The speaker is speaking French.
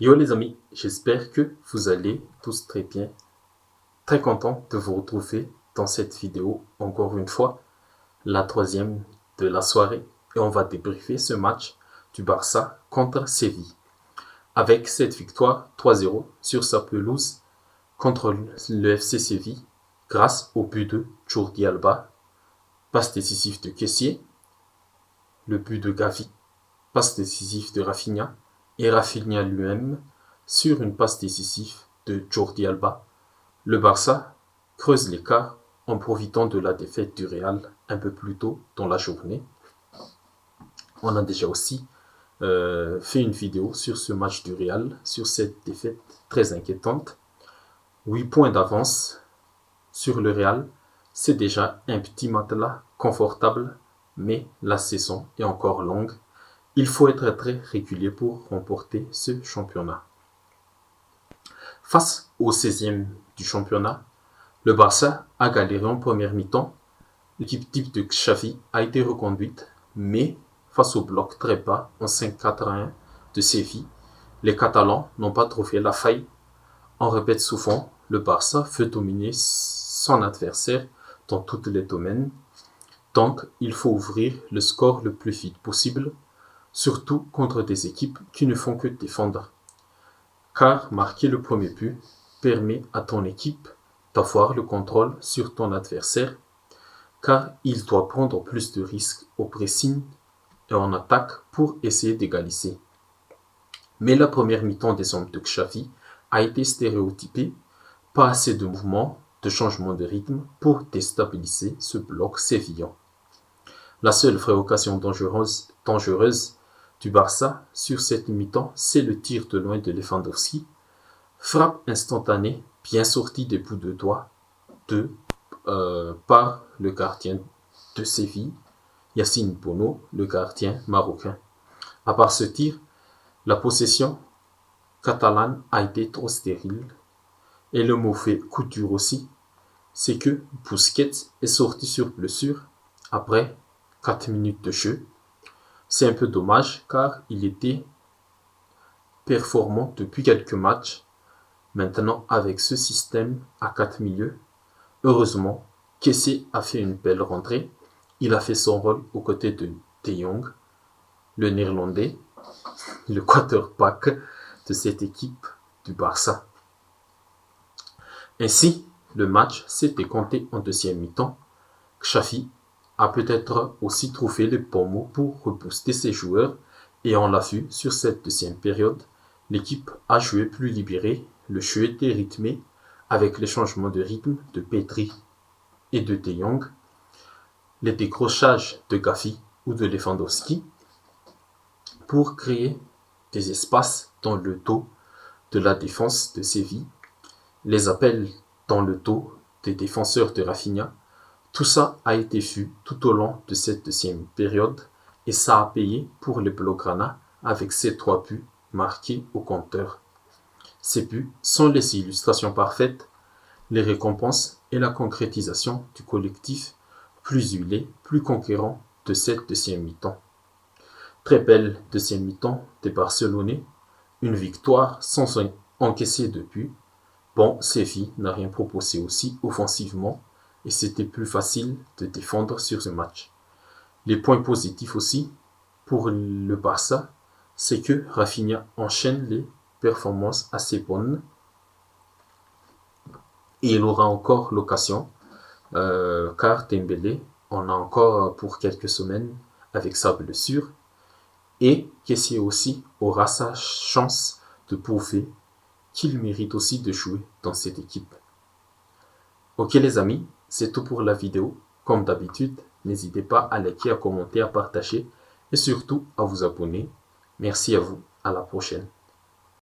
Yo les amis, j'espère que vous allez tous très bien. Très content de vous retrouver dans cette vidéo, encore une fois, la troisième de la soirée. Et on va débriefer ce match du Barça contre Séville. Avec cette victoire 3-0 sur sa pelouse contre le FC Séville, grâce au but de Jordi Alba, passe décisif de Kessié, le but de Gavi, passe décisif de Rafinha, et Rafinha lui-même sur une passe décisive de Jordi Alba. Le Barça creuse l'écart en profitant de la défaite du Real un peu plus tôt dans la journée. On a déjà aussi fait une vidéo sur ce match du Real, sur cette défaite très inquiétante. 8 points d'avance sur le Real, c'est déjà un petit matelas confortable, mais la saison est encore longue. Il faut être très régulier pour remporter ce championnat. Face au 16e du championnat, le Barça a galéré en première mi-temps. L'équipe type de Xavi a été reconduite, mais face au bloc très bas en 5-4-1 de Séville, les Catalans n'ont pas trouvé la faille. On répète souvent, le Barça veut dominer son adversaire dans tous les domaines, donc il faut ouvrir le score le plus vite possible, surtout contre des équipes qui ne font que défendre. Car marquer le premier but permet à ton équipe d'avoir le contrôle sur ton adversaire, car il doit prendre plus de risques au pressing et en attaque pour essayer d'égaliser. Mais la première mi-temps des hommes de Xavi a été stéréotypée, pas assez de mouvements, de changement de rythme pour déstabiliser ce bloc sévillan. La seule vraie occasion dangereuse du Barça sur cette mi-temps, c'est le tir de loin de Lewandowski. Frappe instantanée, bien sortie des bouts de doigts par le gardien de Séville, Yacine Bono, le gardien marocain. À part ce tir, la possession catalane a été trop stérile. Et le mauvais coup dur aussi, c'est que Busquets est sorti sur blessure après 4 minutes de jeu. C'est un peu dommage car il était performant depuis quelques matchs. Maintenant, avec ce système à 4 milieux, heureusement, Kessié a fait une belle rentrée. Il a fait son rôle aux côtés de De Jong, le néerlandais, le quarterback de cette équipe du Barça. Ainsi, le match s'est décompté en deuxième mi-temps. Xavi a peut-être aussi trouvé les bons mots pour rebooster ses joueurs et on l'a vu sur cette deuxième période, l'équipe a joué plus libérée, le jeu était rythmé avec les changements de rythme de Pedri et de De Jong, les décrochages de Gavi ou de Lewandowski pour créer des espaces dans le dos de la défense de Séville, les appels dans le dos des défenseurs de Rafinha. Tout ça a été vu tout au long de cette deuxième période et ça a payé pour les Blaugrana avec ces 3 buts marqués au compteur. Ces buts sont les illustrations parfaites, les récompenses et la concrétisation du collectif plus huilé, plus conquérant de cette deuxième mi-temps. Très belle deuxième mi-temps des Barcelonais, une victoire sans encaisser de but. Bon, Séville n'a rien proposé aussi offensivement et c'était plus facile de défendre sur ce match. Les points positifs aussi pour le Barça, c'est que Rafinha enchaîne les performances assez bonnes et il aura encore l'occasion car Dembélé en a encore pour quelques semaines avec sa blessure et Kessié aussi aura sa chance de prouver qu'il mérite aussi de jouer dans cette équipe. Ok les amis, c'est tout pour la vidéo. Comme d'habitude, n'hésitez pas à liker, à commenter, à partager et surtout à vous abonner. Merci à vous, à la prochaine.